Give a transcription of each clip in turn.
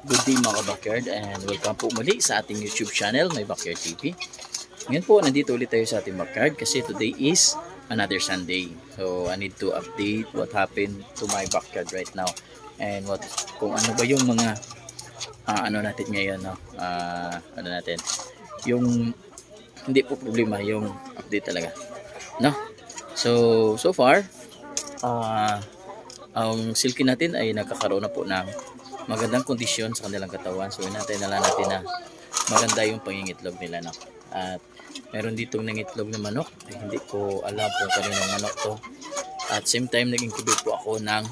Good day mga ka-backyard and welcome po muli sa ating YouTube channel, My Backyard TV. Ngayon po, nandito ulit tayo sa ating backyard kasi today is another Sunday. So, I need to update what happened to my backyard right now. And kung ano ba yung mga ano natin ngayon, no? Ano natin, yung hindi po problema, yung update talaga, no? So far, ang silky natin ay nagkakaroon na po ng magandang kondisyon sa kanilang katawan. So hinantay na lang natin na maganda yung pangingitlog nila, no? At meron ditong nangitlog na manok, ay hindi ko alam kung kaninong manok to. At same time nag-incubate po ako ng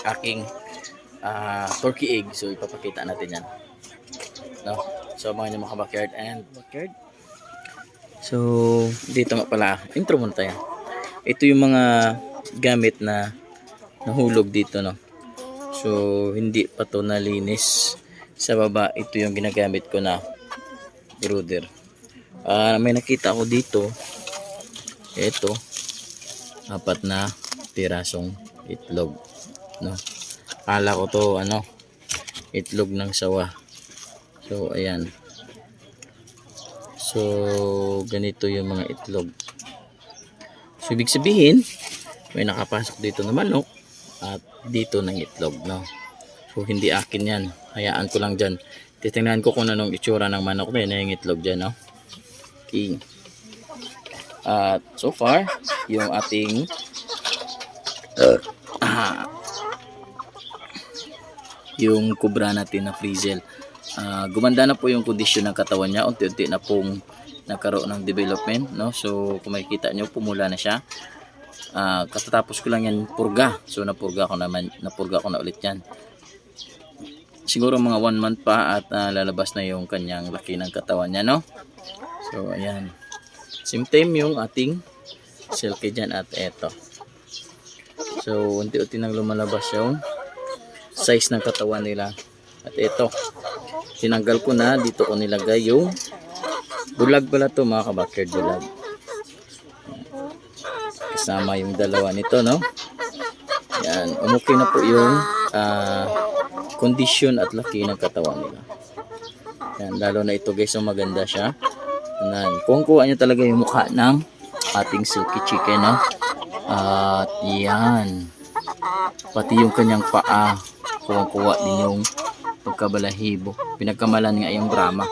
aking turkey egg. So ipapakita natin yan, no? So mga mga backyard and backyard. So dito nga pala, intro muna tayo. Ito yung mga gamit na nahulog dito, no? So hindi pa to nalinis sa baba. Ito yung ginagamit ko na brooder. May nakita ako dito, ito 4 na pirasong itlog, no? Akala ko to itlog ng sawa. So ayan, so ganito yung mga itlog. So ibig sabihin may nakapasok dito na manok at dito ng itlog, no? So hindi akin yan, hayaan ko lang dyan. Titingnan ko kung anong itsura ng manok na yung itlog dyan, no? Okay. At so far yung ating yung kubra natin na frizzle, gumanda na po yung kondisyon ng katawan niya. Unti-unti na pong nagkaroon ng development, no? So kung makikita nyo, pumula na siya. Katatapos ko lang yan purga. So napurga ko na ulit yan. Siguro mga 1 month pa at lalabas na yung kanyang laki ng katawan niya, no? So ayan. Same time yung ating silky dyan at eto. So unti-unti nang lumalabas yung size ng katawan nila. At eto, tinanggal ko na. Dito ko nilagay yung bulag pala to mga ka-backyard, bulag. Kasama yung dalawa nito, no? Yan, umukay na po yung kondisyon at laki ng katawan nila. Yan, lalo na ito guys, so maganda siya. Kuha nyo talaga yung mukha ng ating silky chicken, no? At yan, pati yung kanyang paa, kuha din yung pagkabalahibo. Pinagkamalan nga yung Brahma.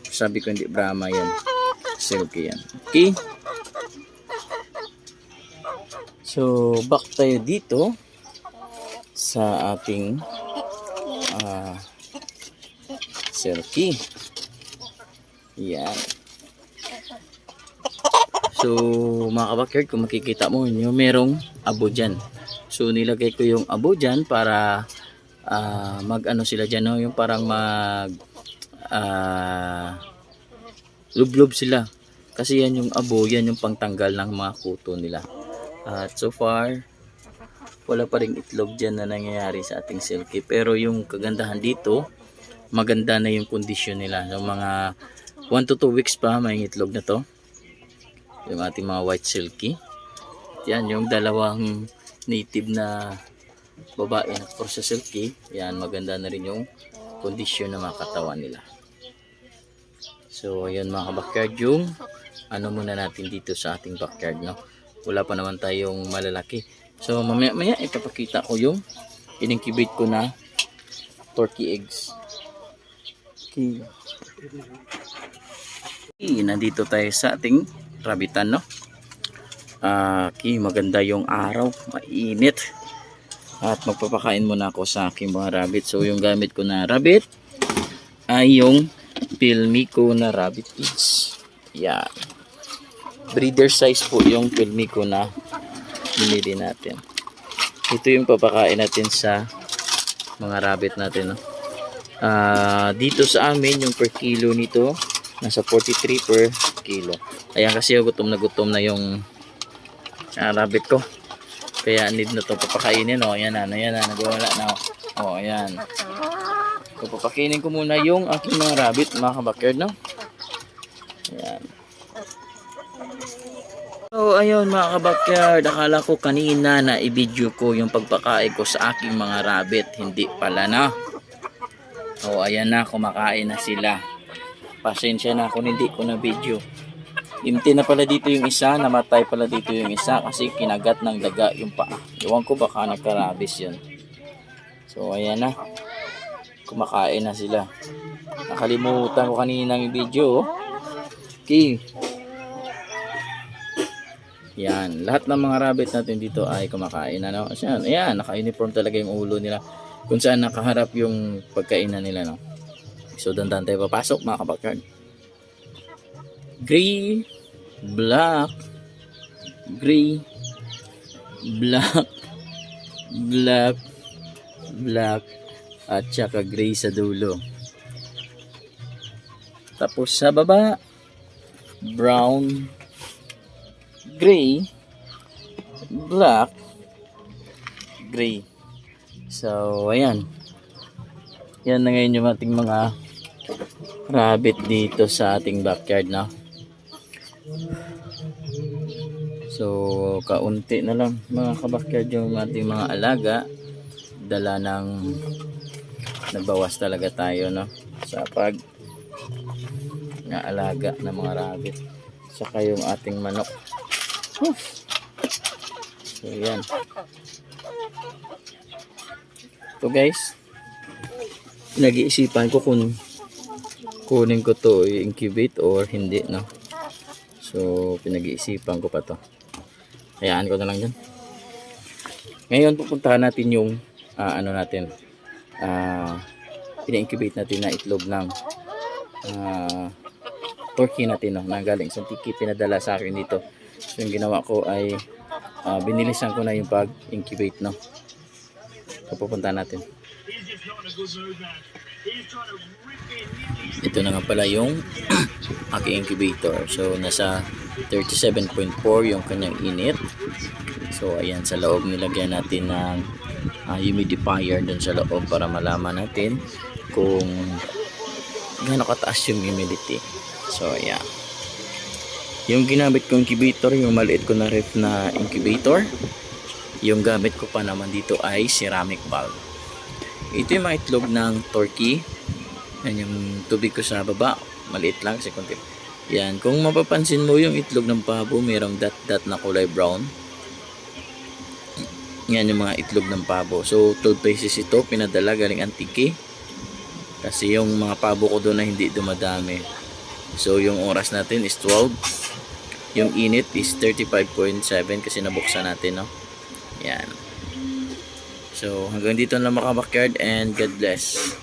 Sabi ko hindi Brahma yan, silky yan. Okay, so back tayo dito sa ating silky. Yan. So mga ka-backyard, kung makikita mo nyo, merong abo dyan. So nilagay ko yung abo dyan para mag-ano sila dyan, no? Yung parang mag lublob sila. Kasi yan yung abo, yan yung pangtanggal ng mga kuto nila. At so far, wala pa ring itlog dyan na nangyayari sa ating silky. Pero yung kagandahan dito, maganda na yung kondisyon nila. Yung mga 1 to 2 weeks pa, may itlog na to. Yung ating mga white silky. Yan, yung dalawang native na babae na cross sa silky. Yan, maganda na rin yung kondisyon ng mga katawan nila. So, ayan mga backyard, yung ano muna natin dito sa ating backyard, no? Wala pa naman tayong malalaki. So mamaya ipapakita ko yung in-incubate ko na turkey eggs. Okay. Nandito tayo sa ating rabbitan, no? Okay, maganda yung araw, mainit. At magpapakain muna ako sa aking mga rabbit. So yung gamit ko na rabbit ay yung Pilmico na rabbit feeds. Yan. Breeder size po yung Pilmico na binili natin. Ito yung papakain natin sa mga rabbit natin, no? Dito sa amin yung per kilo nito nasa 43 per kilo. Ayan, kasi gutom na yung rabbit ko. Kaya need na to papakainin, no? Ayan na, nagwawala na. Oh, ayan. So papakainin ko muna yung aking mga rabbit, mga ka-backyard, no? Ayan. So ayun mga ka-backyard, akala ko kanina na i-video ko yung pagpakain ko sa aking mga rabbit, hindi pala, na. So ayan na, kumakain na sila. Pasensya na kung hindi ko na video. Empty na pala dito yung isa, namatay pala dito yung isa kasi kinagat ng daga yung paa. Iwan ko baka nagkarabis yun. So ayan na, kumakain na sila. Nakalimutan ko kanina yung video. Okay. Yan, lahat ng mga rabbit natin dito ay kumakain na, no? Ayan, naka-uniform talaga yung ulo nila kung saan nakaharap yung pagkainan nila, no? So dandan tayo papasok mga kabakard. Gray, black, gray, black, black, black, at saka gray sa dulo. Tapos sa baba, brown, gray, black, gray. So ayan, yan na ngayon yung ating mga rabbit dito sa ating backyard na. So kaunti na lang mga kabakyard yung ating mga alaga. Dala ng nagbawas talaga tayo, no, sa pag alaga ng mga rabbit. Saka yung ating manok. So yan. So guys, nag-iisipan ko kung kunin ko to i-incubate or hindi, no. So pinag-iisipan ko pa to. Hayaan ko na lang dyan. Ngayon pupuntahan natin yung ano natin, pina-incubate natin na itlog ng turkey natin, no, na galing sa tiki, pinadala sa akin dito. So yung ginawa ko ay binilisan ko na yung pag-incubate, no. So pupuntahan natin. Ito na nga pala yung aking incubator. So nasa 37.4 yung kanyang init. So ayan, sa loob nilagyan natin ng humidifier dun sa loob para malaman natin kung gaano kataas yung humidity. So ayan, yung ginamit kong incubator, yung maliit ko na ref na incubator. Yung gamit ko pa naman dito ay ceramic valve. Ito yung mga itlog ng turkey. Yan yung tubig ko sa baba, maliit lang kasi konti. Yan, kung mapapansin mo yung itlog ng pabo, mayroong dot na kulay brown. Yan yung mga itlog ng pabo. So 12 pieces ito, pinadala galing Antique kasi yung mga pabo ko doon na hindi dumadami. So yung oras natin is 12. Yung init is 35.7 kasi nabuksan natin, no. Yan. So hanggang dito na mga backyard, and God bless.